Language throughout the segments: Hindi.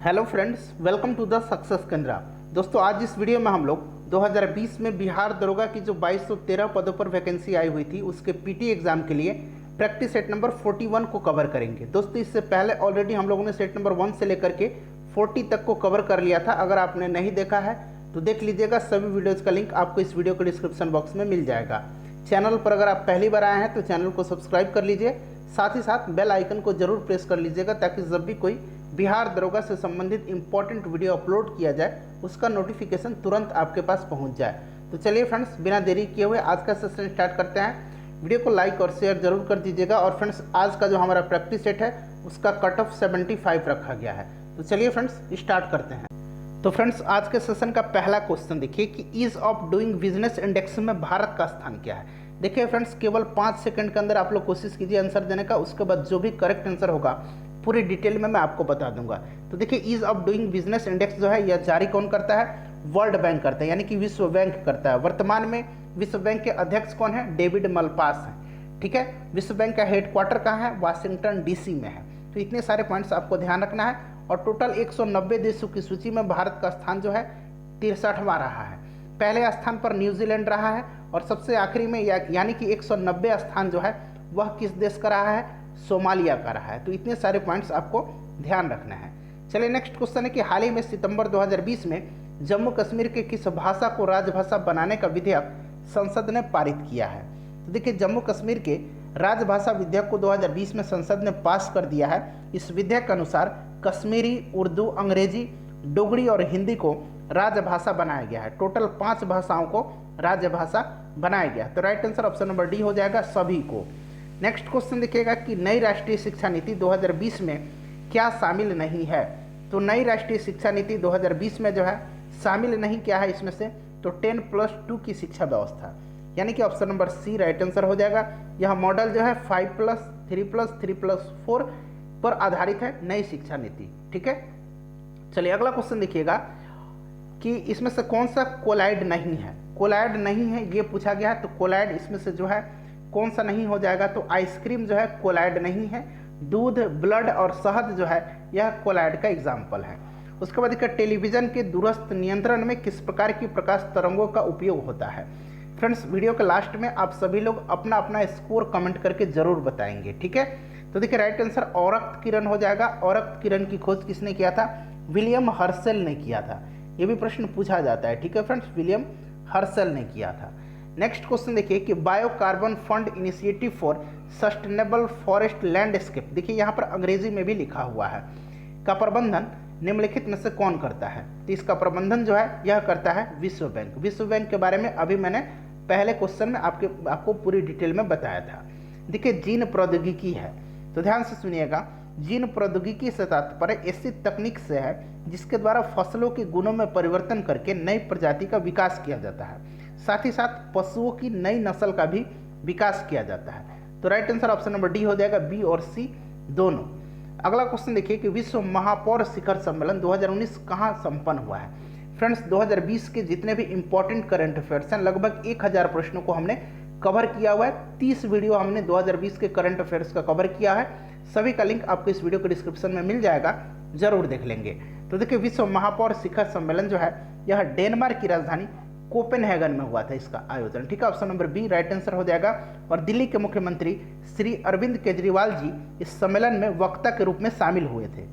Hello friends, welcome to the success Kendra. दोस्तों, आज इस वीडियो में हम लोग 2020 में बिहार दरोगा की जो 2213 पदों पर वैकेंसी आई हुई थी उसके पीटी एग्जाम के लिए प्रैक्टिस सेट नंबर 41 को कवर करेंगे। दोस्तों, इससे पहले ऑलरेडी हम लोगों ने सेट नंबर 1 से लेकर के 40 तक को कवर कर लिया था। अगर आपने नहीं देखा है तो देख लीजिएगा। सभी वीडियोज़ का लिंक आपको इस वीडियो के डिस्क्रिप्शन बॉक्स में मिल जाएगा। चैनल पर अगर आप पहली बार आए हैं तो चैनल को सब्सक्राइब कर लीजिए, साथ ही साथ बेल आइकन को जरूर प्रेस कर लीजिएगा ताकि जब भी कोई बिहार दरोगा से संबंधित इंपॉर्टेंट वीडियो अपलोड किया जाए उसका नोटिफिकेशन तुरंत आपके पास पहुंच जाए। तो चलिए फ्रेंड्स, बिना देरी किए हुए आज का सेशन स्टार्ट करते हैं। वीडियो को लाइक और शेयर जरूर कर दीजिएगा। और फ्रेंड्स, आज का जो हमारा प्रैक्टिस सेट है उसका कट ऑफ 75 रखा गया है। तो चलिए फ्रेंड्स, स्टार्ट करते हैं। तो फ्रेंड्स, आज के सेशन का पहला क्वेश्चन देखिए कि ease of doing business index में भारत का स्थान क्या है। देखिए फ्रेंड्स, केवल 5 सेकंड के अंदर आप लोग कोशिश कीजिए आंसर देने का। उसके बाद जो भी करेक्ट आंसर होगा पूरी डिटेल में मैं आपको बता दूंगा। तो देखिए, ease of doing business index जो है यह जारी कौन करता है? वर्ल्ड बैंक करता है, यानी कि विश्व बैंक करता है। वर्तमान में विश्व बैंक के अध्यक्ष कौन है? डेविड मलपास हैं। ठीक है। विश्व बैंक का हेडक्वार्टर कहाँ है? वाशिंगटन डीसी में है। तो इतने सारे पॉइंट्स आपको ध्यान रखना है। और टोटल 190 देशों की सूची में भारत का स्थान जो है 63वां रहा है। पहले स्थान पर न्यूजीलैंड रहा है और सबसे आखिरी में यानी कि 190 स्थान जो है वह किस देश का रहा है? सोमालिया का रहा है। तो इतने सारे पॉइंट्स आपको ध्यान रखना है। चलिए, नेक्स्ट क्वेश्चन है कि हाल ही में सितंबर 2020 में जम्मू कश्मीर के किस भाषा को राजभाषा बनाने का विधेयक संसद ने पारित किया है? तो देखिए, जम्मू कश्मीर के राजभाषा विधेयक को 2020 में संसद ने पास कर दिया है। इस विधेयक के अनुसार कश्मीरी, उर्दू, अंग्रेजी, डोगरी और हिंदी को राजभाषा बनाया गया है। टोटल 5 भाषाओं को राजभाषा बनाया गया। तो right answer option number D हो जाएगा, सभी को। नेक्स्ट क्वेश्चन देखिएगा कि नई राष्ट्रीय शिक्षा नीति 2020 में क्या शामिल नहीं है। तो नई राष्ट्रीय शिक्षा नीति 2020 में जो है शामिल नहीं क्या है इसमें से? तो 10+2 की शिक्षा व्यवस्था, यानी कि option number C right answer हो जाएगा। यह मॉडल जो है 5+3+3+4 पर आधारित है नई शिक्षा नीति। ठीक है। चलिए, अगला क्वेश्चन देखिएगा कि इसमें से कौन सा कोलाइड नहीं है। कोलाइड नहीं है ये पूछा गया है। तो कोलाइड इसमें से जो है कौन सा नहीं हो जाएगा? तो आइसक्रीम जो है कोलाइड नहीं है। दूध, ब्लड और शहद जो है यह कोलाइड का एग्जाम्पल है। उसके बाद टेलीविजन के दूरस्थ नियंत्रण में किस प्रकार की प्रकाश तरंगों का उपयोग होता है? फ्रेंड्स, वीडियो के लास्ट में आप सभी लोग अपना अपना स्कोर कमेंट करके जरूर बताएंगे। ठीक है। तो देखिए, राइट आंसर औरक्त किरण हो जाएगा। औरक्त किरण की खोज किसने किया था? विलियम हर्शेल ने किया था। ये भी प्रश्न पूछा जाता है। ठीक है फ्रेंड्स, विलियम हर्शेल ने किया था। नेक्स्ट क्वेश्चन देखिए कि bio carbon fund initiative for sustainable forest landscape, देखिए यहाँ पर अंग्रेजी में भी लिखा हुआ है, का प्रबंधन निम्नलिखित में से कौन करता है? तो इसका प्रबंधन जो है यह करता है विश्व बैंक। विश्व बैंक के बारे में अभी मैंने पहले क्वेश्चन में आपको पूरी डिटेल में बताया था। देखिए, जीन प्रौद्योगिकी है, तो ध्यान से सुनिएगा। जीन प्रौद्योगिकी से तात्पर्य ऐसी तकनीक से है जिसके द्वारा फसलों के गुणों में परिवर्तन करके नई प्रजाति का विकास किया जाता है। साथ ही साथ पशुओं की नई नस्ल का भी विकास किया जाता है। तो right answer option number D हो जाएगा, बी और सी दोनों। अगला क्वेश्चन देखिए कि विश्व महापौर शिखर सम्मेलन 2019 कहाँ संपन्न हुआ है? फ्रेंड्स, 2020 के जितने भी इंपॉर्टेंट करंट अफेयर्स हैं, लगभग 1000 प्रश्नों को हमने कवर किया हुआ है। 30 वीडियो हमने 2020 के करंट अफेयर्स का कवर किया है। सभी का लिंक आपको इस वीडियो के डिस्क्रिप्शन में मिल जाएगा, जरूर देख लेंगे। तो देखिए, विश्व महापौर शिखर सम्मेलन जो है यह डेनमार्क की राजधानी कोपेनहेगन में हुआ था इसका आयोजन। ठीक है, option number B right answer हो जाएगा। और दिल्ली के मुख्यमंत्री श्री अरविंद केजरीवाल जी इस सम्मेलन में वक्ता के रूप में शामिल हुए थे।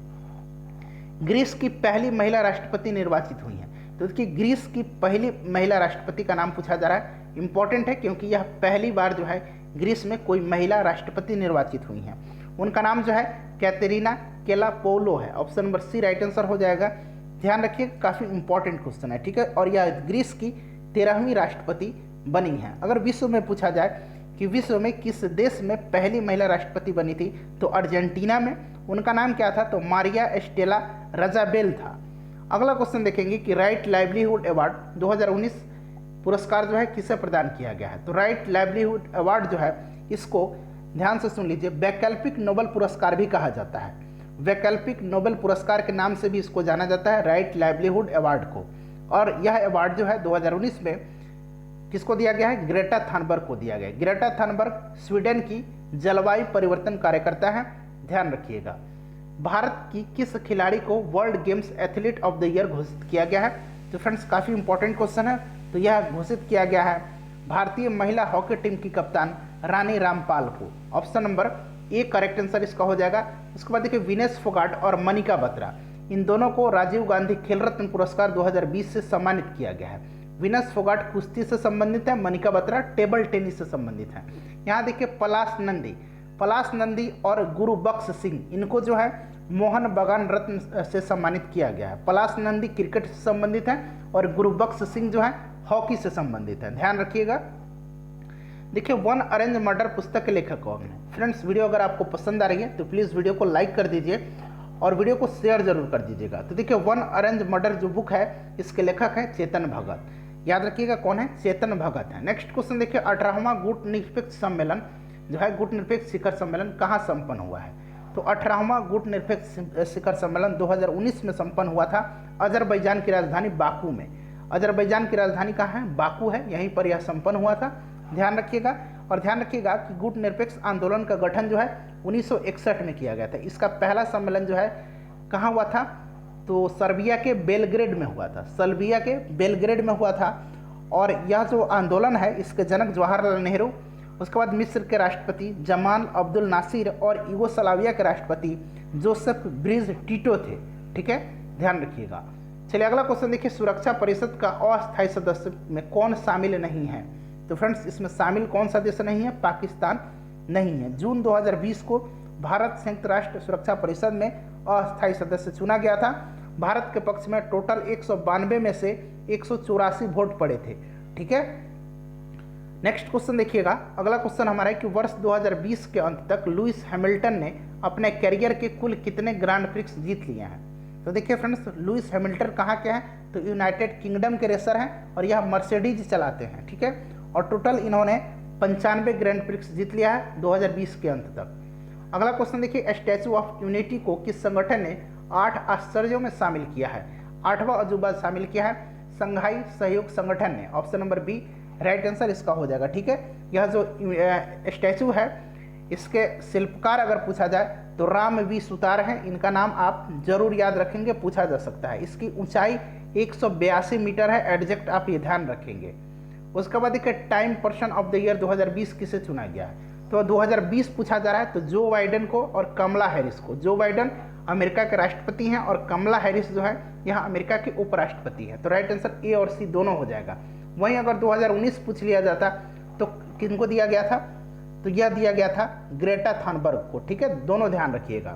ग्रीस की पहली महिला राष्ट्रपति निर्वाचित हुई हैं। तो देखिए, ग्रीस की पहली महिला राष्ट्रपति का नाम पूछा जा रहा है। इंपॉर्टेंट है क्योंकि यह पहली बार जो है ग्रीस में कोई महिला राष्ट्रपति निर्वाचित हुई हैं। उनका नाम जो है कैटेरिना केलापोलो है। Option number C right answer हो जाएगा। ध्यान रखिए, काफ़ी इंपॉर्टेंट क्वेश्चन है। ठीक है। और यह ग्रीस की 13वीं राष्ट्रपति बनी है। अगर विश्व में पूछा जाए कि विश्व में किस देश में पहली महिला राष्ट्रपति बनी थी, तो अर्जेंटीना में। उनका नाम क्या था? तो मारिया एस्टेला रजाबेल था। अगला क्वेश्चन देखेंगे कि राइट लाइवलीहुड अवार्ड 2019 पुरस्कार जो है किसे प्रदान किया गया है? तो राइट लाइवलीहुड अवार्ड जो है इसको ध्यान से सुन लीजिए, वैकल्पिक नोबेल पुरस्कार भी कहा जाता है। वैकल्पिक नोबेल पुरस्कार के नाम से भी इसको जाना जाता है, राइट लाइवलीहुड अवार्ड को। और यह अवार्ड जो है 2019 में किसको दिया गया है? ग्रेटा थनबर्ग को दिया गया है। ग्रेटा थनबर्ग स्वीडन की जलवायु परिवर्तन कार्यकर्ता है, ध्यान रखिएगा। भारत की किस खिलाड़ी को world games athlete of the year घोषित किया गया है? तो फ्रेंड्स काफ़ी इंपॉर्टेंट क्वेश्चन है। तो यह घोषित किया गया है भारतीय महिला हॉकी टीम की कप्तान रानी रामपाल को। Option number A correct answer इसका हो जाएगा। उसके बाद देखिए विनेश फोगाट और मनिका बत्रा, इन दोनों को राजीव गांधी खेल रत्न पुरस्कार 2020 से सम्मानित किया गया है। विनेश फोगाट कुश्ती से संबंधित है, मनिका बत्रा टेबल टेनिस से संबंधित है। यहाँ देखिए पलाश नंदी और गुरुबख्श सिंह, इनको जो है मोहन बागान रत्न से सम्मानित किया गया है। पलाश नंदी क्रिकेट से संबंधित है और गुरुबख्श सिंह जो है हॉकी से संबंधित है, ध्यान रखिएगा। देखिए वन अरेंज मर्डर पुस्तक के लेखक कौन है? फ्रेंड्स वीडियो अगर आपको पसंद आ रही है तो प्लीज़ वीडियो को लाइक कर दीजिए और वीडियो को शेयर जरूर कर दीजिएगा। तो देखिए वन अरेंज मर्डर जो बुक है इसके लेखक हैं चेतन भगत, याद रखिएगा कौन है? चेतन भगत है। नेक्स्ट क्वेश्चन देखिए 18वां गुटनिरपेक्ष सम्मेलन जो है गुटनिरपेक्ष शिखर सम्मेलन कहाँ संपन्न हुआ है? तो 18वां गुटनिरपेक्ष शिखर सम्मेलन 2019 में संपन्न हुआ था अजरबैजान की राजधानी बाकू में। अजरबैजान की राजधानी कहाँ है? बाकू है, यहीं पर यह संपन्न हुआ था, ध्यान रखिएगा। और ध्यान रखिएगा कि गुटनिरपेक्ष आंदोलन का गठन जो है 1961 में किया गया था। इसका पहला सम्मेलन जो है कहाँ हुआ था? तो सर्बिया के बेलग्रेड में हुआ था, सर्बिया के बेलग्रेड में हुआ था। और यह जो आंदोलन है इसके जनक जवाहरलाल नेहरू, उसके बाद मिस्र के राष्ट्रपति जमाल अब्दुल नासिर और यूगोस्लाविया के राष्ट्रपति जोसेफ ब्रिज टिटो थे, ठीक है, ध्यान रखिएगा। चलिए अगला क्वेश्चन देखिए सुरक्षा परिषद का अस्थायी सदस्य में कौन शामिल नहीं है? तो फ्रेंड्स इसमें शामिल कौन सा देश नहीं है? पाकिस्तान नहीं है। जून 2020 को भारत संयुक्त राष्ट्र सुरक्षा परिषद में अस्थायी सदस्य चुना गया था। भारत के पक्ष में टोटल 192 में से 184 वोट पड़े थे, ठीक है। नेक्स्ट क्वेश्चन देखिएगा, अगला क्वेश्चन हमारा है कि वर्ष 2020 के अंत तक लुइस हैमिल्टन ने अपने करियर के कुल कितने ग्रांड प्रिक्स जीत लिए हैं? तो देखिए फ्रेंड्स लुइस हैमिल्टन कहाँ के हैं? तो यूनाइटेड किंगडम के रेसर हैं और यह मर्सिडीज चलाते हैं, ठीक है। और टोटल इन्होंने 95 ग्रैंड प्रिक्स जीत लिया है 2020 के अंत तक। अगला क्वेश्चन देखिए स्टैचू ऑफ यूनिटी को किस संगठन ने 8 आश्चर्यों में शामिल किया है? 8वां अजूबा शामिल किया है संघाई सहयोग संगठन ने। Option number B right answer इसका हो जाएगा, ठीक है। यह जो स्टैचू है इसके शिल्पकार अगर पूछा जाए तो राम वी सुतार हैं, इनका नाम आप जरूर याद रखेंगे, पूछा जा सकता है। इसकी ऊंचाई 182 मीटर है, एग्जैक्ट आप ये ध्यान रखेंगे। उसके बाद देखिए time person of the year 2020 किसे चुना गया है? तो 2020 पूछा जा रहा है तो जो बाइडेन को और कमला हैरिस को। जो बाइडेन अमेरिका के राष्ट्रपति हैं और कमला हैरिस जो है यहाँ अमेरिका के उपराष्ट्रपति है। तो राइट आंसर ए और सी दोनों हो जाएगा। वहीं अगर 2019 पूछ लिया जाता तो किनको दिया गया था? तो यह दिया गया था ग्रेटा थनबर्ग को, ठीक है, दोनों ध्यान रखिएगा।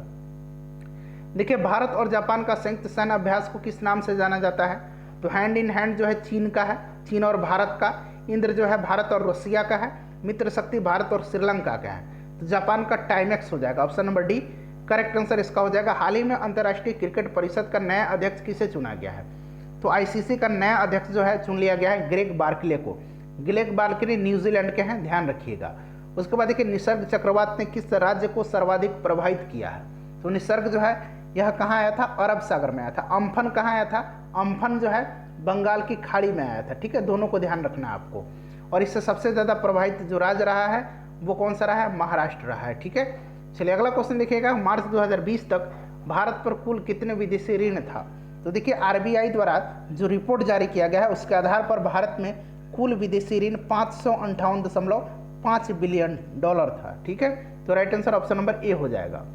देखिए भारत और जापान का संयुक्त सैन्य अभ्यास को किस नाम से जाना जाता है? तो हैंड इन हैंड जो है चीन का है, चीन और भारत का। इंद्र जो है भारत और रसिया का है। मित्र शक्ति भारत और श्रीलंका का है। तो जापान का टाइमेक्स हो जाएगा। Option number D correct answer इसका हो जाएगा। हाल ही में अंतर्राष्ट्रीय क्रिकेट परिषद का नया अध्यक्ष किसे चुना गया है? तो आईसीसी का नया अध्यक्ष जो है चुन लिया गया है ग्रेग बार्कले को। ग्रेग बार्कले न्यूजीलैंड के हैं, ध्यान रखिएगा। उसके बाद देखिए निसर्ग चक्रवात ने किस राज्य को सर्वाधिक प्रभावित किया है? तो निसर्ग जो है यह कहाँ आया था? अरब सागर में आया था। अम्फन कहाँ आया था? अम्फन जो है बंगाल की खाड़ी में आया था, ठीक है, दोनों को ध्यान रखना है आपको। और इससे सबसे ज़्यादा प्रभावित जो राज्य रहा है वो कौन सा रहा है? महाराष्ट्र रहा है, ठीक है। चलिए अगला क्वेश्चन देखिएगा, मार्च 2020 तक भारत पर कुल कितने विदेशी ऋण था? तो देखिए आरबीआई द्वारा जो रिपोर्ट जारी किया गया है उसके आधार पर भारत में कुल विदेशी ऋण 558.5 बिलियन डॉलर था, ठीक है। तो राइट आंसर ऑप्शन नंबर ए हो जाएगा।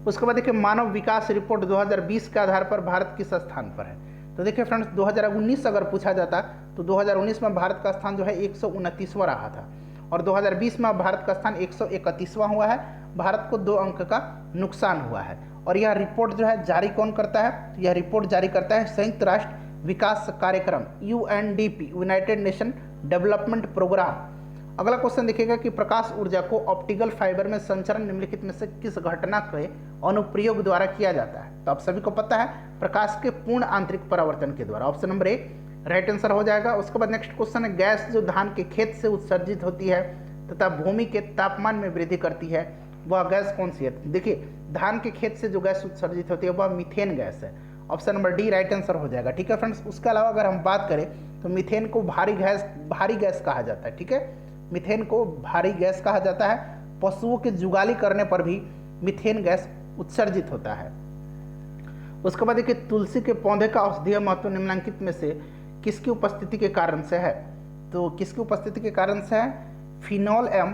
उसके बाद देखिए मानव विकास रिपोर्ट 2020 के आधार पर भारत किस स्थान पर है? तो देखिए फ्रेंड्स 2019 अगर पूछा जाता तो 2019 में भारत का स्थान जो है 129वां रहा था और 2020 में भारत का स्थान 131वां हुआ है। भारत को 2 अंक का नुकसान हुआ है। और यह रिपोर्ट जो है जारी कौन करता है? तो यह रिपोर्ट जारी करता है संयुक्त राष्ट्र विकास कार्यक्रम UNDP, United Nation Development Programme. अगला क्वेश्चन देखिएगा कि प्रकाश ऊर्जा को ऑप्टिकल फाइबर में संचरण निम्नलिखित में से किस घटना के अनुप्रयोग द्वारा किया जाता है? तो आप सभी को पता है प्रकाश के पूर्ण आंतरिक परावर्तन के द्वारा। Option number A right answer हो जाएगा। उसके बाद नेक्स्ट क्वेश्चन है गैस जो धान के खेत से उत्सर्जित होती है तथा भूमि के तापमान में वृद्धि करती है वह गैस कौन सी है? देखिए धान के खेत से जो गैस उत्सर्जित होती है वह मीथेन गैस है। Option number D right answer हो जाएगा, ठीक है फ्रेंड्स। उसके अलावा अगर हम बात करें तो मीथेन को भारी गैस कहा जाता है, ठीक है। मीथेन को भारी गैस कहा जाता है। पशुओं के जुगाली करने पर भी मीथेन गैस उत्सर्जित होता है। उसके बाद देखिए तुलसी के पौधे का औषधीय महत्व निम्नलिखित में से किसकी उपस्थिति के कारण से है? तो किसकी उपस्थिति के कारण से है? फिनोल एवं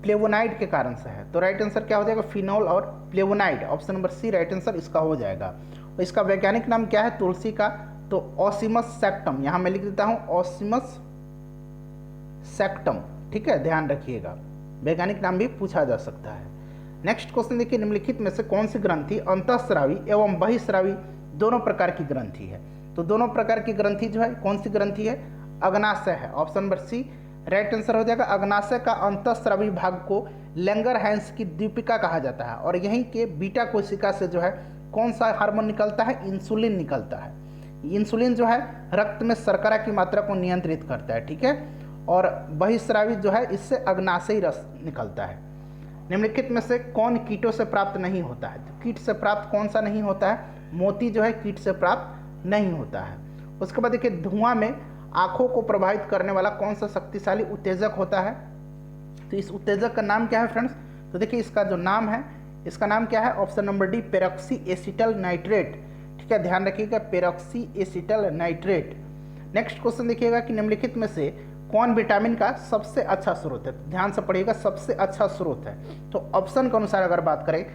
फ्लेवोनाइड के कारण से है। तो राइट आंसर क्या हो जाएगा? फिनोल और flavonoid, option number C right answer इसका हो जाएगा। और इसका वैज्ञानिक नाम क्या है तुलसी का? तो ओसिमस सैक्टम, यहाँ मैं लिख देता हूँ ओसिमस सैक्टम, ठीक है, ध्यान रखिएगा, वैज्ञानिक नाम भी पूछा जा सकता है। नेक्स्ट क्वेश्चन देखिए, निम्नलिखित में से कौन सी ग्रंथि अंतःस्रावी एवं बहिःस्रावी दोनों प्रकार की ग्रंथि है? तो दोनों प्रकार की ग्रंथि जो है कौन सी ग्रंथि है? अग्नाशय है, option number C right answer हो जाएगा। अग्नाशय का अंतःस्रावी भाग को लैंगरहैंस की दीपिका कहा जाता है और यहीं के बीटा कोशिका से जो है कौन सा हार्मोन निकलता है? इंसुलिन निकलता है। इंसुलिन जो है रक्त में शर्करा की मात्रा को नियंत्रित करता है, ठीक है, और बहिःस्रावी जो है इससे अग्नाशयी रस निकलता है। निम्नलिखित में से कौन कीटों से प्राप्त नहीं होता है? तो कीट से प्राप्त कौन सा नहीं होता है? मोती जो है कीट से प्राप्त नहीं होता है। उसके बाद देखिए धुआं में आंखों को प्रभावित करने वाला कौन सा शक्तिशाली उत्तेजक होता है? तो इस उत्तेजक का नाम क्या है फ्रेंड्स? तो देखिए इसका जो नाम है, इसका नाम क्या है? Option number D peroxy acetyl nitrate, ठीक है, ध्यान रखिएगा, peroxy acetyl nitrate. Next question देखिएगा कि निम्नलिखित में से कौन विटामिन का सबसे अच्छा स्रोत है? ध्यान से पढ़िएगा, सबसे अच्छा स्रोत है। तो ऑप्शन के अनुसार अगर बात करें,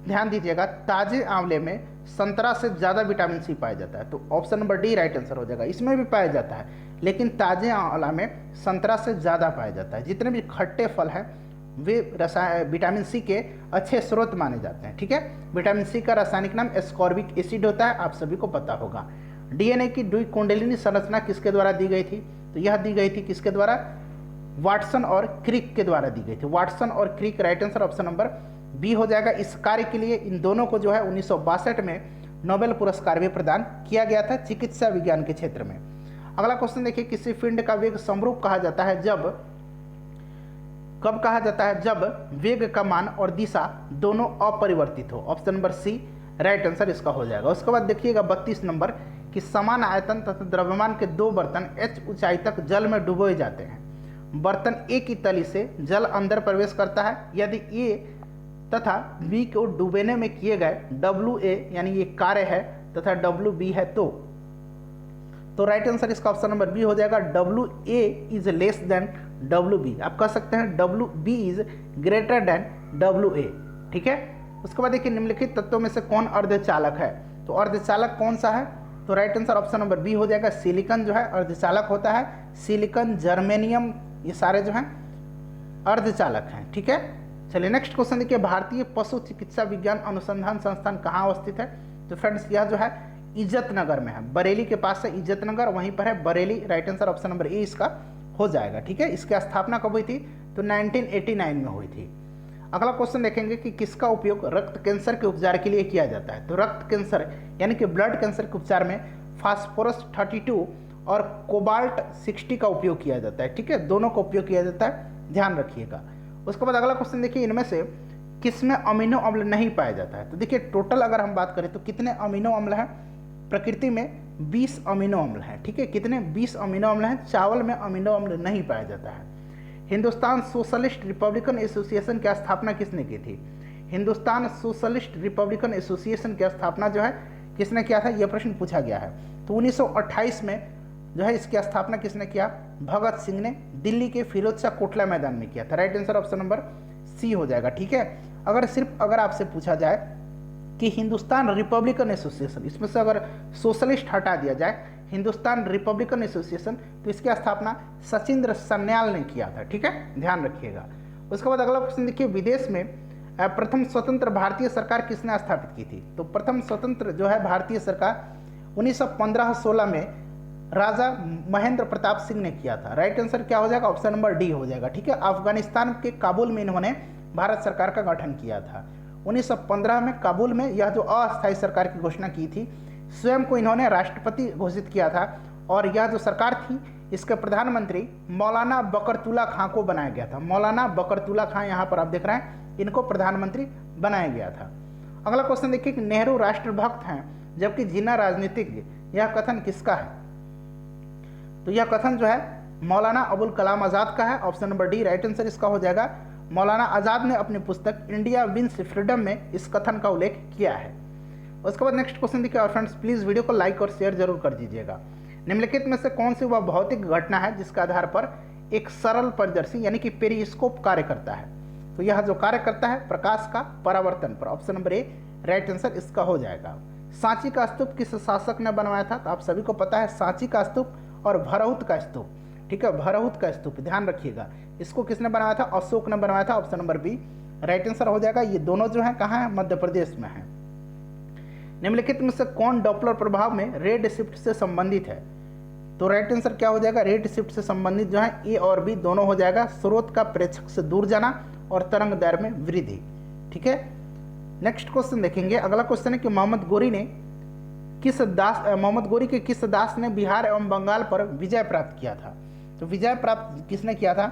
ध्यान दीजिएगा, ताजे आंवले में संतरा से ज़्यादा विटामिन सी पाया जाता है, तो option number D right answer हो जाएगा। इसमें भी पाया जाता है लेकिन ताजे आंवला में संतरा से ज़्यादा पाया जाता है। जितने भी खट्टे फल हैं वे विटामिन सी के अच्छे स्रोत माने जाते हैं, ठीक है। विटामिन सी का रासायनिक नाम एस्कॉर्बिक एसिड होता है, आप सभी को पता होगा। डीएनए की द्विकुंडलिनी संरचना किसके द्वारा दी गई थी? तो यह दी गई थी किसके द्वारा? वाटसन और क्रिक के द्वारा दी गई थी। वाटसन और Crick, right answer option number B हो जाएगा। इस कार्य के लिए इन दोनों को जो है 1962 में नोबेल पुरस्कार भी प्रदान किया गया था चिकित्सा विज्ञान के क्षेत्र में। अगला क्वेश्चन देखिए, किसी पिंड का वेग समरूप कहा जाता है कब कहा जाता है? जब वेग का मान और दिशा दोनों अपरिवर्तित हो, option number C right answer इसका हो जाएगा। उसके बाद देखिएगा 32 नंबर कि समान आयतन तथा द्रव्यमान के दो बर्तन h ऊंचाई तक जल में डुबोए जाते हैं। बर्तन A की तली से जल अंदर प्रवेश करता है। यदि A तथा B को डुबोने में किए गए WA यानी ये कार्य है तथा WB है तो राइट आंसर इसका ऑप्शन नंबर बी हो जाएगा। WA is less than WB, आप कह सकते हैं WB is greater than WA, ठीक है। उसके बाद देखिए निम्नलिखित तत्वों में से कौन अर्धचालक है? तो अर्धचालक कौन सा है? तो right answer option number B हो जाएगा। सिलिकॉन जो है अर्धचालक होता है। सिलिकॉन, जर्मेनियम, ये सारे जो हैं अर्धचालक हैं, ठीक है। चलिए नेक्स्ट क्वेश्चन देखिए, भारतीय पशु चिकित्सा विज्ञान अनुसंधान संस्थान कहाँ अवस्थित है? तो फ्रेंड्स यह जो है इज्जतनगर में है, बरेली के पास है इज्जतनगर, वहीं पर है Bareilly, right answer option number ए इसका हो जाएगा, ठीक है। इसकी स्थापना कब हुई थी? तो 1989 में हुई थी। अगला क्वेश्चन देखेंगे कि किसका उपयोग रक्त कैंसर के उपचार के लिए किया जाता है? तो रक्त कैंसर यानी कि ब्लड कैंसर के उपचार में फास्फोरस 32 और कोबाल्ट 60 का उपयोग किया जाता है, ठीक है, दोनों का उपयोग किया जाता है, ध्यान रखिएगा। उसके बाद अगला क्वेश्चन देखिए, इनमें से किसमें अमीनो अम्ल नहीं पाया जाता है? तो देखिए टोटल अगर हम बात करें तो कितने अमीनो अम्ल हैं? प्रकृति में 20 अमीनो अम्ल हैं, ठीक है, कितने? 20 अमीनो अम्ल हैं। चावल में अमीनो अम्ल नहीं पाया जाता है। हिंदुस्तान सोशलिस्ट रिपब्लिकन एसोसिएशन की स्थापना किसने की थी? हिंदुस्तान सोशलिस्ट रिपब्लिकन एसोसिएशन की स्थापना जो है किसने किया था? यह प्रश्न पूछा गया है। तो 1928 में जो है इसकी स्थापना किसने किया? भगत सिंह ने दिल्ली के फिरोज शाह कोटला मैदान में किया था। Right answer option number C हो जाएगा, ठीक है। अगर आपसे पूछा जाए कि हिंदुस्तान रिपब्लिकन एसोसिएशन, इसमें से अगर सोशलिस्ट हटा दिया जाए, हिंदुस्तान रिपब्लिकन एसोसिएशन, तो इसकी स्थापना सचिंद्र सन्याल ने किया था, ठीक है, ध्यान रखिएगा। उसके बाद अगला क्वेश्चन देखिए, विदेश में प्रथम स्वतंत्र भारतीय सरकार किसने स्थापित की थी? तो प्रथम स्वतंत्र जो है भारतीय सरकार 1915-16 में राजा महेंद्र प्रताप सिंह ने किया था। राइट आंसर क्या हो जाएगा? ऑप्शन नंबर डी हो जाएगा, ठीक है। अफगानिस्तान के काबुल में इन्होंने भारत सरकार का गठन किया था। 1915 में काबुल में यह जो अस्थायी सरकार की घोषणा की थी, स्वयं को इन्होंने राष्ट्रपति घोषित किया था और यह जो सरकार थी इसके प्रधानमंत्री मौलाना बकरतुल्ला खां को बनाया गया था। मौलाना बकरतुल्ला खां यहाँ पर आप देख रहे हैं, इनको प्रधानमंत्री बनाया गया था। अगला क्वेश्चन देखिए कि नेहरू राष्ट्रभक्त हैं जबकि जिन्ना राजनीतिज्ञ, यह कथन किसका है? तो यह कथन जो है मौलाना अबुल कलाम आज़ाद का है। Option number D right answer इसका हो जाएगा। मौलाना आज़ाद ने अपनी पुस्तक इंडिया विंस फ्रीडम में इस कथन का उल्लेख किया है। उसके बाद नेक्स्ट क्वेश्चन देखिए, और फ्रेंड्स प्लीज़ वीडियो को लाइक और शेयर जरूर कर दीजिएगा। निम्नलिखित में से कौन सी वह भौतिक घटना है जिसके आधार पर एक सरल परिदर्शी यानी कि पेरिस्कोप कार्य करता है? तो यह जो कार्य करता है प्रकाश का परावर्तन पर। Option number A right answer इसका हो जाएगा। सांची का स्तूप किस शासक ने बनवाया था? तो आप सभी को पता है सांची का स्तूप और भरहुत का स्तूप, ठीक है, भरहुत का स्तूप ध्यान रखिएगा, इसको किसने बनवाया था? अशोक ने बनवाया था। Option number B right answer हो जाएगा। ये दोनों जो है कहाँ है? मध्य प्रदेश में है। निम्नलिखित में से कौन डॉपलर प्रभाव में रेड शिफ्ट से संबंधित है? तो राइट आंसर क्या हो जाएगा? रेड शिफ्ट से संबंधित जो है ए और बी दोनों हो जाएगा। स्रोत का प्रेक्षक से दूर जाना और तरंग दैर्घ्य में वृद्धि, ठीक है। नेक्स्ट क्वेश्चन देखेंगे। अगला क्वेश्चन है कि मोहम्मद गोरी के किस दास ने बिहार एवं बंगाल पर विजय प्राप्त किया था? तो विजय प्राप्त किसने किया था?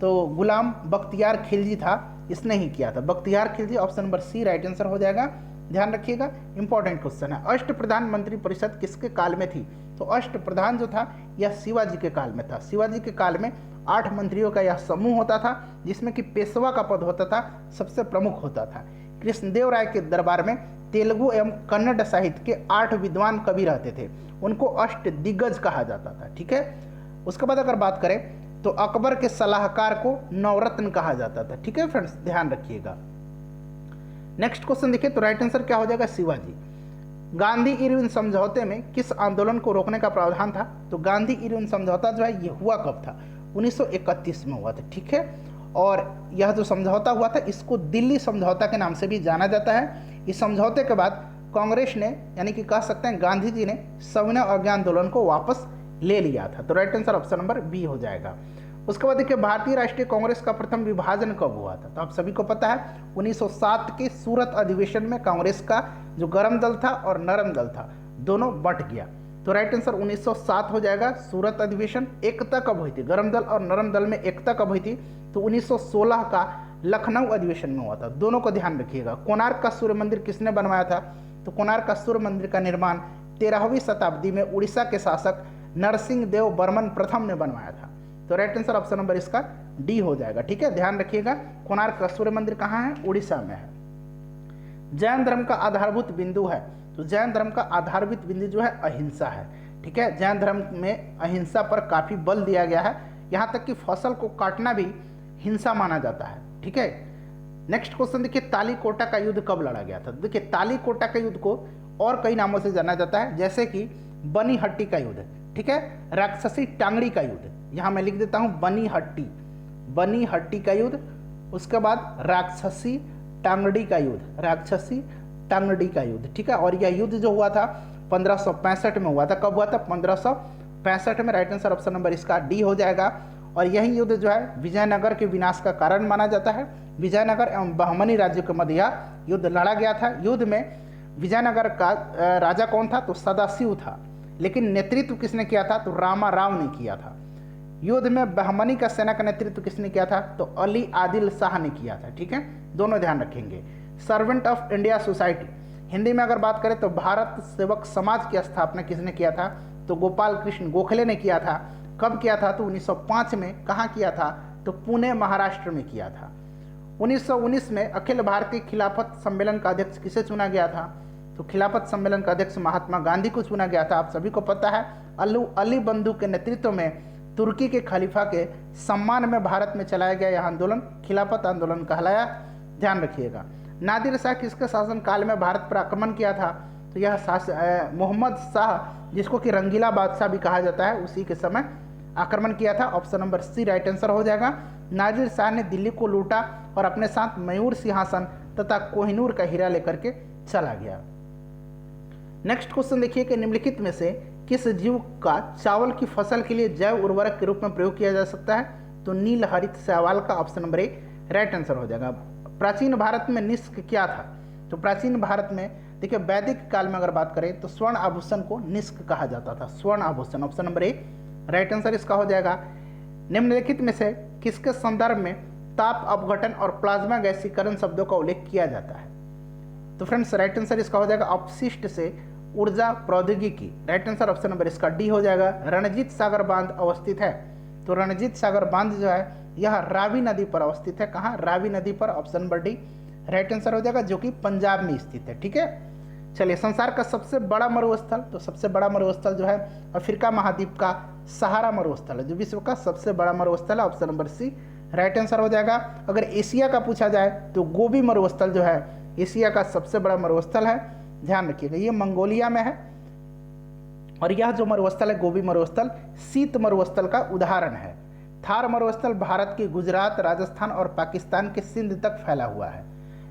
तो गुलाम बख्तियार खिलजी था, इसने ही किया था, Bakhtiyar Khilji. Option number C right answer हो जाएगा। ध्यान रखिएगा, इंपॉर्टेंट क्वेश्चन है। अष्ट प्रधान मंत्री परिषद किसके काल में थी? तो अष्ट प्रधान जो था यह शिवाजी के काल में था। शिवाजी के काल में 8 मंत्रियों का यह समूह होता था, जिसमें कि पेशवा का पद होता था, सबसे प्रमुख होता था। कृष्णदेव राय के दरबार में तेलुगु एवं कन्नड़ साहित्य के 8 विद्वान कवि रहते थे, उनको अष्ट दिग्गज कहा जाता था, ठीक है। उसके बाद अगर बात करें तो अकबर के सलाहकार को नवरत्न कहा जाता था, ठीक है फ्रेंड्स, ध्यान रखिएगा। नेक्स्ट क्वेश्चन देखिए, तो राइट आंसर क्या हो जाएगा? शिवाजी। गांधी इरविन समझौते में किस आंदोलन को रोकने का प्रावधान था? तो गांधी इरविन समझौता जो है ये हुआ कब था? 1931 में हुआ था, ठीक है। और यह जो समझौता हुआ था इसको दिल्ली समझौता के नाम से भी जाना जाता है। इस समझौते के बाद कांग्रेस ने यानी कि कह सकते हैं गांधी जी ने सविनय अवज्ञा आंदोलन को वापस ले लिया था। तो right answer option number B हो जाएगा। उसके बाद देखिए, भारतीय राष्ट्रीय कांग्रेस का प्रथम विभाजन कब हुआ था? तो आप सभी को पता है 1907 के सूरत अधिवेशन में कांग्रेस का जो गर्म दल था और नरम दल था दोनों बट गया। तो राइट आंसर 1907 हो जाएगा। सूरत अधिवेशन। एकता कब हुई थी? गर्म दल और नरम दल में एकता कब हुई थी? तो 1916 का लखनऊ अधिवेशन में हुआ था। दोनों को ध्यान रखिएगा। कोणार्क का सूर्य मंदिर किसने बनवाया था? तो कोणार्क का सूर्य मंदिर का निर्माण 13वीं शताब्दी में उड़ीसा के शासक नरसिंह देव बर्मन प्रथम ने बनवाया था। तो राइट आंसर ऑप्शन नंबर इसका डी हो जाएगा, ठीक है। ध्यान रखिएगा, कोणार्क का सूर्य मंदिर कहाँ है? उड़ीसा में है। जैन धर्म का आधारभूत बिंदु है? तो जैन धर्म का आधारभूत बिंदु जो है अहिंसा है, ठीक है। जैन धर्म में अहिंसा पर काफी बल दिया गया है, यहाँ तक कि फसल को काटना भी हिंसा माना जाता है, ठीक है। नेक्स्ट क्वेश्चन देखिए, तालीकोटा का युद्ध कब लड़ा गया था? देखिए, तालीकोटा का युद्ध को और कई नामों से जाना जाता है, जैसे कि बनीहट्टी का युद्ध, ठीक है, राक्षसी टांगड़ी का युद्ध, यहाँ मैं लिख देता हूँ बनीहट्टी का युद्ध, उसके बाद राक्षसी टांगड़ी का युद्ध, ठीक है। और यह युद्ध जो हुआ था 1565 में हुआ था। कब हुआ था? 1565 में। राइट आंसर ऑप्शन नंबर इसका डी हो जाएगा। और यही युद्ध जो है विजयनगर के विनाश का कारण माना जाता है। विजयनगर एवं बहमनी राज्यों के मध्य यह युद्ध लड़ा गया था। युद्ध में विजयनगर का राजा कौन था? तो सदाशिव था, लेकिन नेतृत्व किसने किया था? तो रामा राव ने किया था। युद्ध में बहमनी का सेना का नेतृत्व किसने किया था? तो अली आदिल शाह ने किया था, ठीक है। दोनों ध्यान रखेंगे। Servant of India society, Hindi में अगर बात करें तो भारत सेवक समाज की स्थापना किसने किया था? तो गोपाल कृष्ण गोखले ने किया था। कब किया था? तो 1905 में। कहाँ किया था? तो पुणे महाराष्ट्र में किया था। 1919 में अखिल भारतीय खिलाफत सम्मेलन का अध्यक्ष किसे चुना गया था? तो खिलाफत सम्मेलन का अध्यक्ष महात्मा गांधी को चुना गया था। आप सभी को पता है अली बंधु के नेतृत्व में तुर्की के खलीफा के सम्मान में भारत में चलाया गया यह आंदोलन खिलाफत आंदोलन कहलाया। ध्यान रखिएगा। नादिर शाह किसके शासन काल में भारत पर आक्रमण किया था? तो यह मोहम्मद शाह, जिसको कि रंगीला बादशाह भी कहा जाता है, उसी के समय आक्रमण किया था। Option number C right answer हो जाएगा। नादिर शाह ने दिल्ली को लूटा और अपने साथ मयूर सिंहासन तथा कोहिनूर का हीरा लेकर के चला गया। नेक्स्ट क्वेश्चन देखिए कि निम्नलिखित में से किस जीव का चावल की फसल के लिए जैव उर्वरक के रूप में प्रयोग किया जा सकता है? तो नील हरित शैवाल का option number A right answer हो जाएगा। प्राचीन भारत में निष्क क्या था? तो प्राचीन भारत में देखिए वैदिक काल में अगर बात करें तो स्वर्ण आभूषण को निष्क कहा जाता था। स्वर्ण आभूषण option number A right answer इसका हो जाएगा। निम्नलिखित में से किसके संदर्भ में ताप अपघटन और प्लाज्मा गैसीकरण शब्दों का उल्लेख किया जाता है? तो फ्रेंड्स राइट आंसर इसका हो जाएगा अपशिष्ट से ऊर्जा प्रौद्योगिकी। राइट आंसर ऑप्शन नंबर इसका डी हो जाएगा। रणजीत सागर बांध अवस्थित है तो रणजीत सागर बांध जो है यह रावी नदी पर अवस्थित है। कहाँ? रावी नदी पर, option number D right answer हो जाएगा, जो कि पंजाब में स्थित है। ठीक है, चलिए संसार का सबसे बड़ा मरुस्थल, तो सबसे बड़ा मरुस्थल जो है अफ्रीका महाद्वीप का सहारा मरुस्थल है, जो विश्व का सबसे बड़ा मरुस्थल है, option number C right answer हो जाएगा। अगर एशिया का पूछा जाए तो गोबी मरुस्थल जो है एशिया का सबसे बड़ा मरुस्थल है, ध्यान रखिएगा, ये मंगोलिया में है। और यह जो मरुस्थल है गोबी मरुस्थल शीत मरुस्थल का उदाहरण है। थार मरुस्थल भारत के गुजरात, राजस्थान और पाकिस्तान के सिंध तक फैला हुआ है।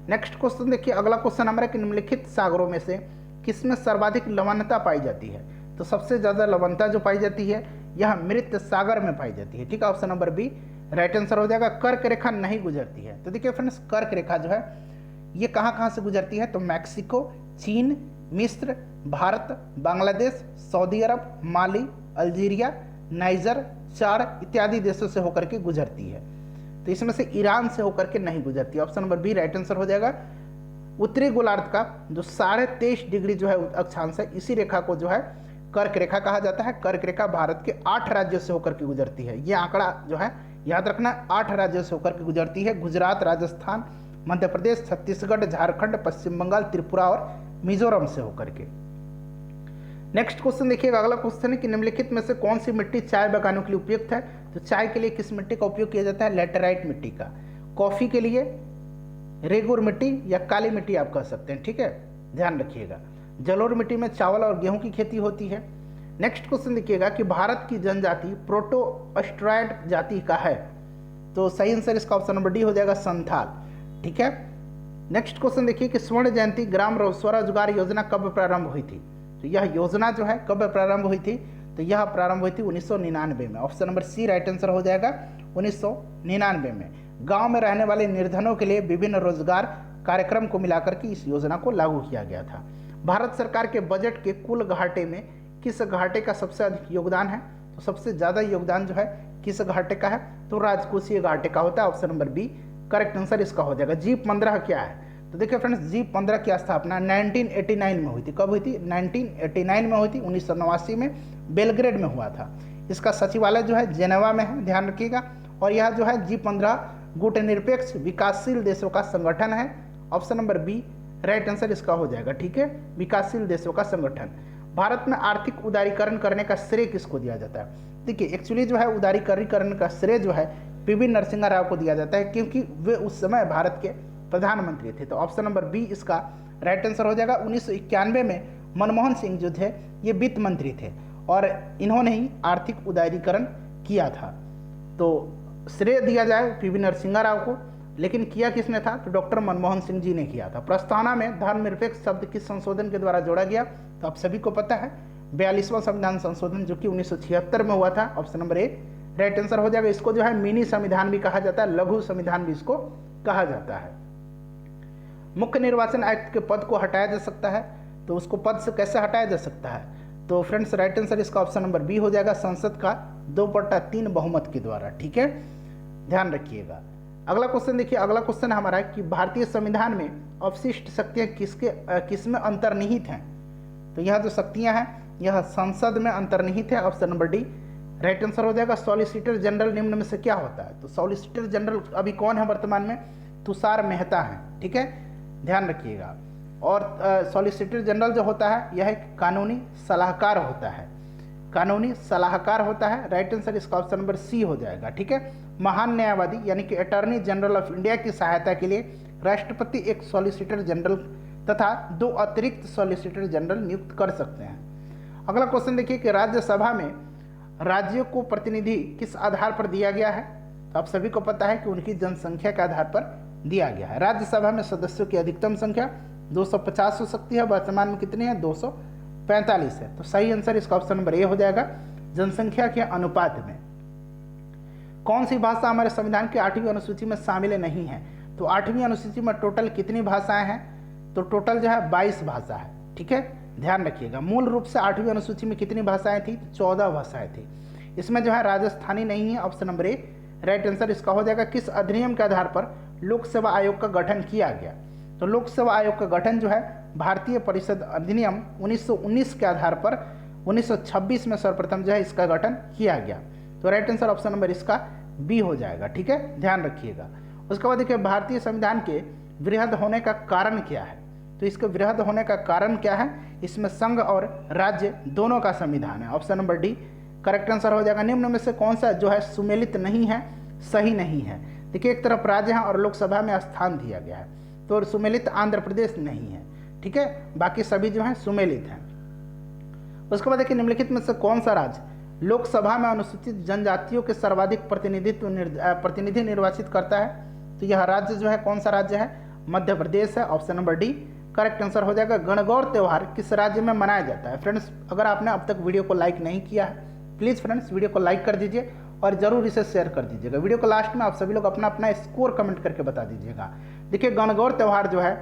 नेक्स्ट क्वेश्चन देखिए, अगला क्वेश्चन हमारा कि निम्नलिखित सागरों में से किसमें सर्वाधिक लवणता पाई जाती है? तो सबसे ज़्यादा लवणता जो पाई जाती है यह मृत सागर में पाई जाती है। ठीक है, option number B right answer हो जाएगा। कर्क रेखा नहीं गुजरती है। तो देखिए फ्रेंड्स, कर्क रेखा जो है ये कहाँ कहाँ से गुजरती है? तो मैक्सिको, चीन, मिस्र, भारत, बांग्लादेश, सऊदी अरब, माली, अल्जीरिया, नाइजर, चाड इत्यादि देशों से होकर के गुजरती है। तो इसमें से ईरान से होकर के नहीं गुजरती। Option number B right answer हो जाएगा। उत्तरी गोलार्ध का जो 23.5 डिग्री जो है अक्षांश है, इसी रेखा को जो है कर्क रेखा कहा जाता है। कर्क रेखा भारत के 8 राज्यों से होकर के गुजरती है। ये आंकड़ा जो है याद रखना, 8 राज्यों से होकर के गुजरती है। गुजरात, राजस्थान, मध्य प्रदेश, छत्तीसगढ़, झारखंड, पश्चिम बंगाल, त्रिपुरा और मिजोरम से होकर के। नेक्स्ट क्वेश्चन देखिएगा, अगला क्वेश्चन है कि निम्नलिखित में से कौन सी मिट्टी चाय बागानों के लिए उपयुक्त है? तो चाय के लिए किस मिट्टी का उपयोग किया जाता है? लेटेराइट मिट्टी का। कॉफी के लिए रेगुर मिट्टी या काली मिट्टी आप कह सकते हैं। ठीक है, ध्यान रखिएगा। जलोढ़ मिट्टी में चावल और गेहूं की खेती होती है। नेक्स्ट क्वेश्चन देखिएगा कि भारत की जनजाति प्रोटो ऑस्ट्रायड जाति का है। तो सही आंसर इसका ऑप्शन नंबर डी हो जाएगा, संथाल। ठीक है, नेक्स्ट क्वेश्चन देखिए कि स्वर्ण जयंती ग्राम स्वरोजगार योजना कब प्रारंभ हुई थी? तो यह योजना जो है कब प्रारंभ हुई थी? तो यह प्रारंभ हुई थी 1999 में। Option number C right answer हो जाएगा, 1999 में। गांव में रहने वाले निर्धनों के लिए विभिन्न रोजगार कार्यक्रम को मिलाकर के इस योजना को लागू किया गया था। भारत सरकार के बजट के कुल घाटे में किस घाटे का सबसे अधिक योगदान है? तो सबसे ज़्यादा योगदान जो है किस घाटे का है? तो राजकोषीय घाटे का होता है। Option number B correct answer इसका हो जाएगा। G15 क्या है? तो देखिए फ्रेंड्स, G15 की स्थापना 1989 में हुई थी। कब हुई थी? 1989 में हुई थी। 1989 में बेलग्रेड में हुआ था। इसका सचिवालय जो है जेनेवा में है, ध्यान रखिएगा। और यह जो है G15 गुटनिरपेक्ष विकासशील देशों का संगठन है। Option number B right answer इसका हो जाएगा। ठीक है, विकासशील देशों का संगठन। भारत में आर्थिक उदारीकरण करने का श्रेय किसको दिया जाता है? देखिए एक्चुअली जो है उदारीकरण का श्रेय जो है पीवी नरसिम्हा राव को दिया जाता है, क्योंकि वे उस समय भारत के प्रधानमंत्री थे। तो ऑप्शन नंबर बी इसका राइट आंसर हो जाएगा। 1991 में मनमोहन सिंह जो थे ये वित्त मंत्री थे और इन्होंने ही आर्थिक उदारीकरण किया था। तो श्रेय दिया जाए पीवी नरसिम्हा राव को, लेकिन किया किसने था? तो डॉक्टर मनमोहन सिंह जी ने किया था। प्रस्तावना में धर्मनिरपेक्ष शब्द किस संशोधन के द्वारा जोड़ा गया? तो आप सभी को पता है 42वां संविधान संशोधन, जो कि 1976 में हुआ था। Option number A right answer हो जाएगा। इसको जो है मिनी संविधान भी कहा जाता है, लघु संविधान भी इसको कहा जाता है। मुख्य निर्वाचन आयुक्त के पद को हटाया जा सकता है, तो उसको पद से कैसे हटाया जा सकता है? तो फ्रेंड्स राइट आंसर इसका ऑप्शन नंबर बी हो जाएगा, संसद का 2/3 बहुमत के द्वारा। ठीक है, ध्यान रखिएगा। अगला क्वेश्चन देखिए, अगला क्वेश्चन हमारा है कि भारतीय संविधान में अवशिष्ट शक्तियाँ किसमें अंतर्निहित हैं? तो यह जो शक्तियाँ हैं यह संसद में अंतर्निहित है। Option number D right answer हो जाएगा। सॉलिसिटर जनरल निम्न में से क्या होता है? तो सॉलिसिटर जनरल अभी कौन है वर्तमान में? तुषार मेहता है। ठीक है, ध्यान रखिएगा। और सॉलिसिटर जनरल जो होता है यह एक कानूनी सलाहकार होता है, कानूनी सलाहकार होता है। राइट आंसर इसका ऑप्शन नंबर सी हो जाएगा। ठीक है, महान न्यायवादी यानी कि अटॉर्नी जनरल ऑफ इंडिया की सहायता के लिए राष्ट्रपति एक सॉलिसिटर जनरल तथा 2 अतिरिक्त सॉलिसिटर जनरल नियुक्त कर सकते हैं। अगला क्वेश्चन देखिए कि राज्यसभा में राज्यों को प्रतिनिधि किस आधार पर दिया गया है? तो आप सभी को पता है कि उनकी जनसंख्या के आधार पर दिया गया है। राज्यसभा में सदस्यों की अधिकतम संख्या 250 हो सकती है, वर्तमान में कितनी है? 245 है। तो सही आंसर इसका ऑप्शन नंबर ए हो जाएगा, जनसंख्या के अनुपात में। कौन सी भाषा हमारे संविधान की 8वीं अनुसूची में शामिल नहीं है? तो 8वीं अनुसूची में टोटल कितनी भाषाएं हैं? तो टोटल जो है 22 भाषा है। ठीक है, ध्यान रखिएगा। मूल रूप से 8वीं अनुसूची में कितनी भाषाएं थी? 14 भाषाएं थी। इसमें जो है राजस्थानी नहीं है। Option number A right answer इसका हो जाएगा। किस अधिनियम के आधार पर लोक सेवा आयोग का गठन किया गया? तो लोक सेवा आयोग का गठन जो है भारतीय परिषद अधिनियम 1919 के आधार पर 1926 में सर्वप्रथम जो है इसका गठन किया गया। तो राइट आंसर ऑप्शन नंबर इसका बी हो जाएगा। ठीक है, ध्यान रखिएगा। उसके बाद देखिए भारतीय संविधान के वृहद होने का कारण क्या है। तो इसके वृहद होने का कारण क्या है, इसमें संघ और राज्य दोनों का संविधान है। Option number D correct answer हो जाएगा। निम्न में से कौन सा जो है सुमेलित नहीं है, सही नहीं है। देखिए एक तरफ राज्य है और लोकसभा में स्थान दिया गया है, तो सुमेलित आंध्र प्रदेश नहीं है। ठीक है, बाकी सभी जो है सुमेलित हैं। उसके बाद देखिए निम्नलिखित में से कौन सा राज्य लोकसभा में अनुसूचित जनजातियों के सर्वाधिक प्रतिनिधि निर्वाचित करता है। तो यह राज्य जो है कौन सा राज्य है, मध्य प्रदेश है। Option number D correct answer हो जाएगा। गणगौर त्यौहार किस राज्य में मनाया जाता है। फ्रेंड्स अगर आपने अब तक वीडियो को लाइक नहीं किया है, प्लीज़ फ्रेंड्स वीडियो को लाइक कर दीजिए और जरूर इसे शेयर कर दीजिएगा। वीडियो को लास्ट में आप सभी लोग अपना अपना स्कोर कमेंट करके बता दीजिएगा। देखिए गणगौर त्यौहार जो है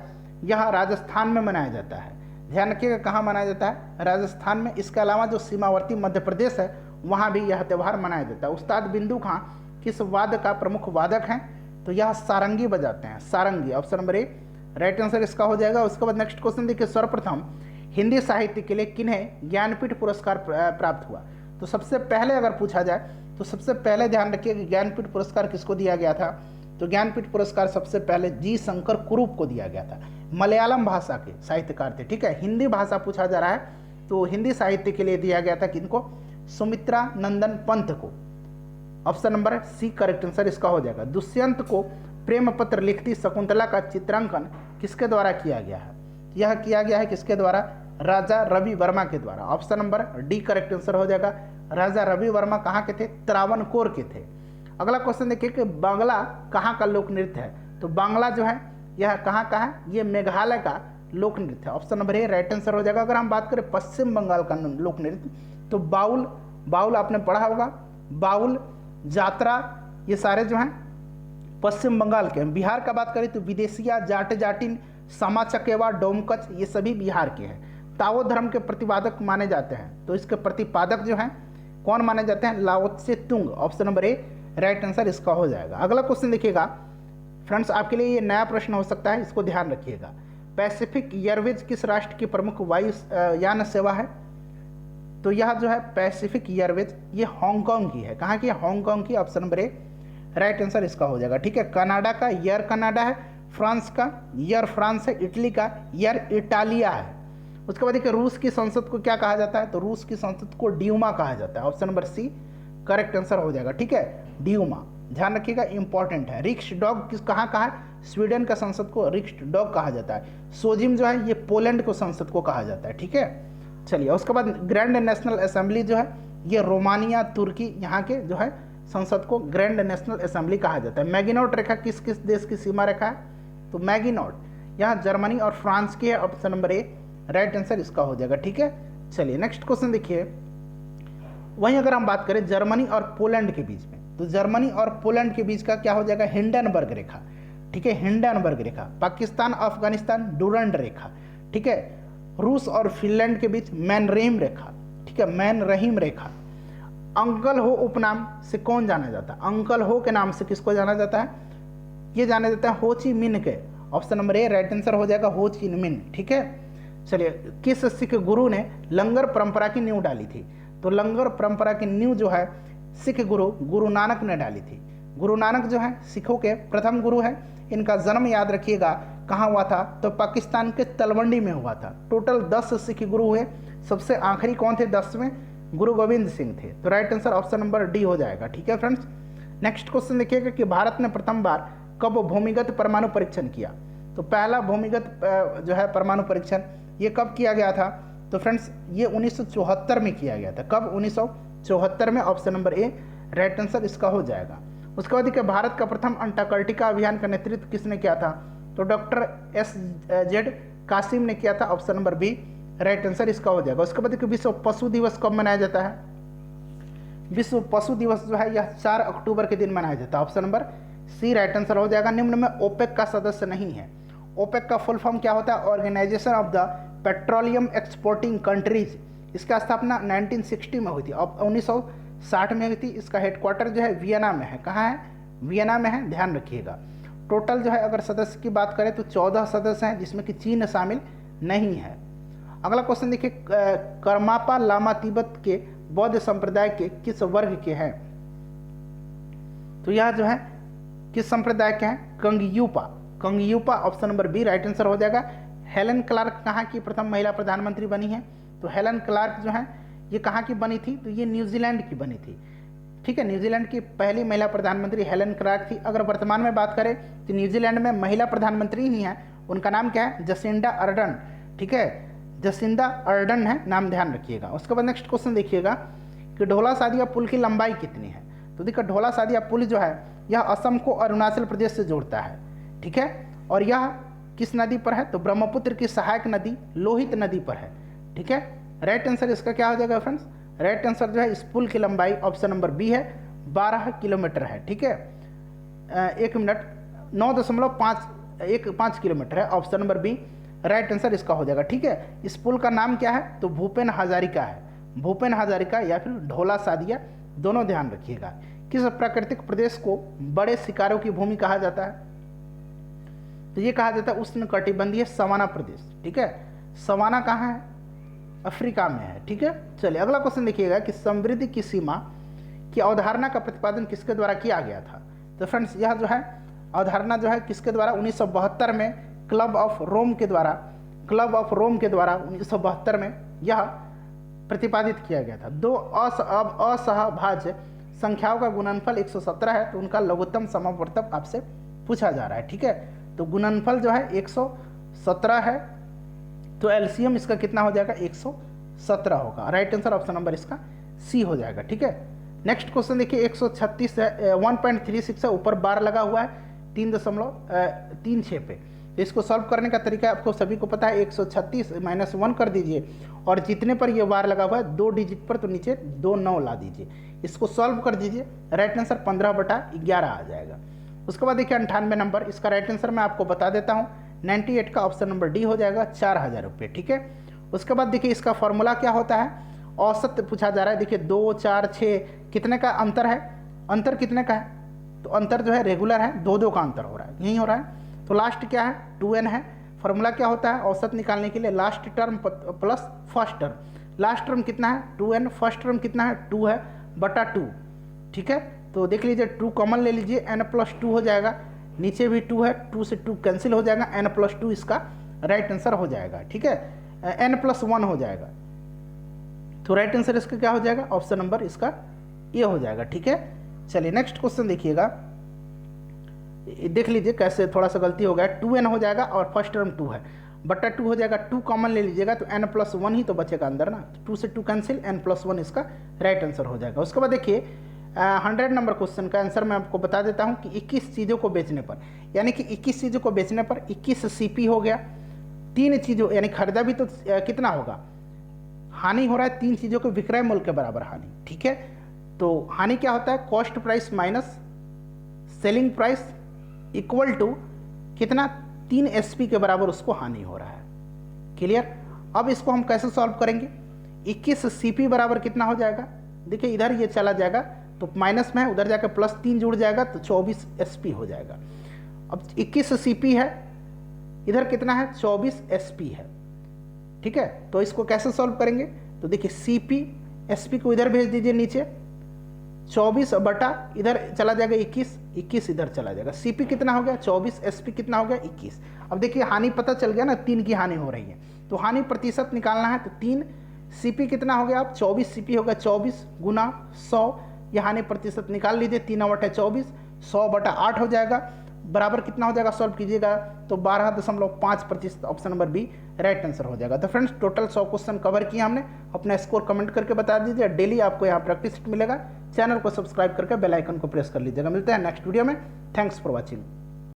यह राजस्थान में मनाया जाता है। ध्यान रखिएगा कहाँ मनाया जाता है, राजस्थान में। इसके अलावा जो सीमावर्ती मध्य प्रदेश है वहाँ भी यह त्यौहार मनाया जाता है। उस्ताद बिंदु खां किस वाद्य का प्रमुख वादक हैं। तो यह सारंगी बजाते हैं, सारंगी। Option number A right answer इसका हो जाएगा। उसके बाद नेक्स्ट क्वेश्चन देखिए, सर्वप्रथम हिंदी साहित्य के लिए किन्हें ज्ञानपीठ पुरस्कार प्राप्त हुआ। तो सबसे पहले अगर पूछा जाए तो सबसे पहले ध्यान रखिए कि ज्ञानपीठ पुरस्कार किसको दिया गया था। तो ज्ञानपीठ पुरस्कार सबसे पहले जी शंकर कुरूप को दिया गया था। मलयालम भाषा के साहित्यकार थे। ठीक है, हिंदी भाषा पूछा जा रहा है तो हिंदी साहित्य के लिए दिया गया था किनको, सुमित्रा नंदन पंत को। Option number C correct answer इसका हो जाएगा। दुष्यंत को प्रेम पत्र लिखती शकुंतला का चित्रांकन किसके द्वारा किया गया है। यह किया गया है किसके द्वारा, राजा रवि वर्मा के द्वारा। Option number D correct answer हो जाएगा। राजा रवि वर्मा कहाँ के थे, त्रावणकोर के थे। अगला क्वेश्चन देखिए कि बांग्ला कहाँ का लोक नृत्य है। तो बांग्ला जो है यह कहाँ का है, ये मेघालय का लोक नृत्य है। Option number A right answer हो जाएगा। अगर हम बात करें पश्चिम बंगाल का लोक नृत्य तो बाउल, बाउल आपने पढ़ा होगा, बाउल, जात्रा, ये सारे जो हैं पश्चिम बंगाल के हैं। बिहार का बात करें तो विदेशिया, जाट जाटिन, सामा चकेवा, डोमकच, ये सभी बिहार के हैं। ताओ धर्म के प्रतिपादक माने जाते हैं। तो इसके प्रतिपादक जो हैं कौन माने जाते हैं, Lao Tse Tung. Option number A right answer इसका हो जाएगा। अगला क्वेश्चन देखिएगा फ्रेंड्स, आपके लिए ये नया प्रश्न हो सकता है, इसको ध्यान रखिएगा। पैसिफिक एयरवेज किस राष्ट्र की प्रमुख वायुयान सेवा है। तो यह जो है पैसिफिक एयरवेज ये हांगकांग की है। कहाँ की है, हांगकांग की। Option number A right answer इसका हो जाएगा। ठीक है, कनाडा का एयर कनाडा है, फ्रांस का एयर फ्रांस है, इटली का एयर इटालिया है। उसके बाद देखिए रूस की संसद को क्या कहा जाता है। तो रूस की संसद को ड्यूमा कहा जाता है। Option number C correct answer हो जाएगा। ठीक है, ड्यूमा ध्यान रखिएगा, इंपॉर्टेंट है। रिक्स डॉग किस कहाँ का है, स्वीडन का संसद को रिक्स डॉग कहा जाता है। सोजिम जो है ये पोलैंड को संसद को कहा जाता है। ठीक है, चलिए उसके बाद ग्रैंड नेशनल असेंबली जो है ये रोमानिया, तुर्की, यहाँ के जो है संसद को ग्रैंड नेशनल असेंबली कहा जाता है। मैगिनोट रेखा किस किस देश की सीमा रेखा है। तो मैगिनोट यहाँ जर्मनी और फ्रांस की है। Option number A right answer इसका हो जाएगा। ठीक है, चलिए नेक्स्ट क्वेश्चन देखिए। वहीं अगर हम बात करें जर्मनी और पोलैंड के बीच में, तो जर्मनी और पोलैंड के बीच का क्या हो जाएगा, हिंडनबर्ग रेखा। ठीक है, हिंडनबर्ग रेखा। पाकिस्तान अफगानिस्तान डुरंड रेखा। ठीक है, रूस और फिनलैंड के बीच मैनरहीम रेखा। ठीक है, मैनरहीम रेखा। अंकल हो उपनाम से कौन जाना जाता है। अंकल हो के नाम से किसको जाना जाता है, ये जाना जाता है हो ची मिन के। Option number A right answer हो जाएगा, हो ची मिन। ठीक है, चलिए किस सिख गुरु ने लंगर परंपरा की नींव डाली थी। तो लंगर परंपरा की नींव जो है सिख गुरु गुरु नानक ने डाली थी। गुरु नानक जो है सिखों के प्रथम गुरु है। इनका जन्म याद रखिएगा कहाँ हुआ था, तो पाकिस्तान के तलवंडी में हुआ था। टोटल 10 सिख गुरु हुए। सबसे आखिरी कौन थे, 10वें गुरु गोविंद सिंह थे। तो right answer option number D हो जाएगा। ठीक है फ्रेंड्स, नेक्स्ट क्वेश्चन देखिएगा कि भारत ने प्रथम बार कब भूमिगत परमाणु परीक्षण किया। तो पहला भूमिगत जो है परमाणु परीक्षण ये कब किया गया था। तो फ्रेंड्स ये 1974 में किया गया था। कब, 1974 में। Option number A right answer इसका हो जाएगा। उसके बाद देखिए भारत का प्रथम अंटार्कटिका अभियान का नेतृत्व किसने किया था। तो डॉक्टर SZ कासिम ने किया था। Option number B right answer इसका हो जाएगा। उसके बाद देखिए विश्व पशु दिवस कब मनाया जाता है। विश्व पशु दिवस जो है यह 4 अक्टूबर के दिन मनाया जाता है। Option number C right answer हो जाएगा। निम्न में ओपेक का सदस्य नहीं है। ओपेक का फुल फॉर्म क्या होता है, organisation of the petroleum exporting countries. इसका स्थापना 1960 में हुई थी, अब 1960 में हुई थी। इसका हेडक्वार्टर जो है वियना में है। कहाँ है, वियना में है, ध्यान रखिएगा। टोटल जो है अगर सदस्य की बात करें तो 14 सदस्य हैं, जिसमें कि चीन शामिल नहीं है। अगला क्वेश्चन देखिए, करमापा लामा तिब्बत के बौद्ध संप्रदाय के किस वर्ग के हैं। तो यह जो है किस संप्रदाय के हैं? Kagyupa. Kagyupa option number B right answer हो जाएगा। हेलन क्लार्क कहाँ की प्रथम महिला प्रधानमंत्री बनी है? तो हेलन क्लार्क जो है ये कहाँ की बनी थी? तो ये न्यूजीलैंड की बनी थी। ठीक है, न्यूजीलैंड की पहली महिला प्रधानमंत्री हेलन क्लार्क थी। अगर वर्तमान में बात करें तो न्यूजीलैंड में महिला प्रधानमंत्री ही हैं, उनका नाम क्या है? Jacinda Ardern. ठीक है, जसिंदा अर्डन है, नाम ध्यान रखिएगा। उसके बाद नेक्स्ट क्वेश्चन देखिएगा कि ढोला सादिया पुल की लंबाई कितनी है? तो देखिए ढोला सादिया पुल जो है यह असम को अरुणाचल प्रदेश से जोड़ता है। ठीक है, और यह किस नदी पर है? तो ब्रह्मपुत्र की सहायक नदी लोहित नदी पर है। ठीक है, राइट आंसर इसका क्या हो जाएगा फ्रेंड्स? राइट आंसर जो है इस पुल की लंबाई ऑप्शन नंबर बी है, 12 किलोमीटर है। ठीक है, 1 मिनट 9.5 किलोमीटर है, option number B right answer इसका हो जाएगा। ठीक है, इस पुल का नाम क्या है? तो भूपेन हजारिका है, भूपेन हजारिका या फिर ढोला सादिया, दोनों ध्यान रखिएगा। किस प्राकृतिक प्रदेश को बड़े शिकारों की भूमि कहा जाता है? तो ये कहा जाता है उष्णकटिबंधीय सवाना प्रदेश। ठीक है, सवाना कहाँ है? अफ्रीका में है। ठीक है, चलिए अगला क्वेश्चन देखिएगा कि समृद्धि की सीमा की अवधारणा का प्रतिपादन किसके द्वारा किया गया था? तो फ्रेंड्स यह जो है अवधारणा जो है किसके द्वारा? 1972 में क्लब ऑफ रोम के द्वारा 1972 में यह प्रतिपादित किया गया था। दो असहभाज्य संख्याओं का गुणनफल 117 है, तो उनका लघुत्तम समावर्तक आपसे पूछा जा रहा है। ठीक है, तो गुणनफल जो है 117 है, तो एलसीएम इसका कितना हो जाएगा? 117 होगा। राइट आंसर ऑप्शन नंबर इसका सी हो जाएगा। ठीक है, नेक्स्ट क्वेश्चन देखिए 136 है, 1.36 है, ऊपर बार लगा हुआ है 3.36 पे। तो इसको सॉल्व करने का तरीका आपको सभी को पता है, 136 - 1 कर दीजिए और जितने पर ये बार लगा हुआ है 2 डिजिट पर, तो नीचे 2 9 ला दीजिए। इसको सॉल्व कर दीजिए, राइट आंसर 15/11 आ जाएगा। उसके बाद देखिए 98 नंबर, इसका राइट आंसर मैं आपको बता देता हूँ, 98 का ऑप्शन नंबर डी हो जाएगा, 4000 रुपये। ठीक है, उसके बाद देखिए इसका फॉर्मूला क्या होता है? औसत पूछा जा रहा है। देखिए 2 4 6 कितने का अंतर है? अंतर कितने का है? तो अंतर जो है रेगुलर है, 2 का अंतर हो रहा है, यही हो रहा है। तो लास्ट क्या है? 2n है। फॉर्मूला क्या होता है औसत निकालने के लिए? Last term plus first term. Last term कितना है? 2n, फर्स्ट टर्म कितना है? 2 है बटा 2। ठीक है, तो देख लीजिए 2 कॉमन ले लीजिए, n+2 हो जाएगा, नीचे भी 2 है, 2 से 2 कैंसिल हो जाएगा, n+2 इसका राइट आंसर हो जाएगा। ठीक है, n+1 हो जाएगा, तो राइट आंसर इसका क्या हो जाएगा? ऑप्शन नंबर इसका ये हो जाएगा। ठीक है, चलिए नेक्स्ट क्वेश्चन देखिएगा, देख लीजिए कैसे थोड़ा सा गलती हो गया, 2n हो जाएगा और फर्स्ट टर्म 2 है, बटा 2 हो जाएगा, 2 कॉमन ले लीजिएगा तो n+1 ही तो बचेगा अंदर ना, 2 से 2 कैंसिल, n+1 इसका राइट आंसर हो जाएगा। उसके बाद देखिए 100 नंबर क्वेश्चन का आंसर मैं आपको बता देता हूँ कि 21 चीज़ों को बेचने पर, यानी कि 21 चीज़ों को बेचने पर 21 CP हो गया। 3 चीज़ों यानी खरीदा भी तो कितना होगा? हानि हो रहा है 3 चीज़ों के विक्रय मूल्य के बराबर हानि। ठीक है, तो हानि क्या होता है? Cost price minus selling price equal to कितना? 3 SP के बराबर उसको हानि हो रहा है। क्लियर? अब इसको हम कैसे सॉल्व करेंगे? 21 CP बराबर कितना हो जाएगा? देखिए इधर ये चला जाएगा तो माइनस में है, उधर जाकर +3 जुड़ जाएगा तो 24 SP हो जाएगा। अब 21 CP है, इधर कितना है? 24 SP है। ठीक है, तो इसको कैसे सॉल्व करेंगे? तो देखिए CP SP को इधर भेज दीजिए नीचे, 24 बटा इधर चला जाएगा 21 इधर चला जाएगा। CP कितना हो गया? 24, SP कितना हो गया? 21। अब देखिए हानि पता चल गया ना, 3 की हानि हो रही है, तो हानि प्रतिशत निकालना है, तो 3 CP कितना हो गया? अब 24 CP हो गया, 24 गुना 100, यह हानि प्रतिशत निकाल लीजिए, 3/24, 100/8 हो जाएगा, बराबर कितना हो जाएगा? सॉल्व कीजिएगा तो 12.5% option number B right answer हो जाएगा। तो फ्रेंड्स टोटल 100 क्वेश्चन कवर किए हमने, अपना स्कोर कमेंट करके बता दीजिए। डेली आपको यहाँ प्रैक्टिस मिलेगा, चैनल को सब्सक्राइब करके बेल आइकन को प्रेस कर लीजिएगा। मिलते हैं नेक्स्ट वीडियो में, थैंक्स फॉर वॉचिंग।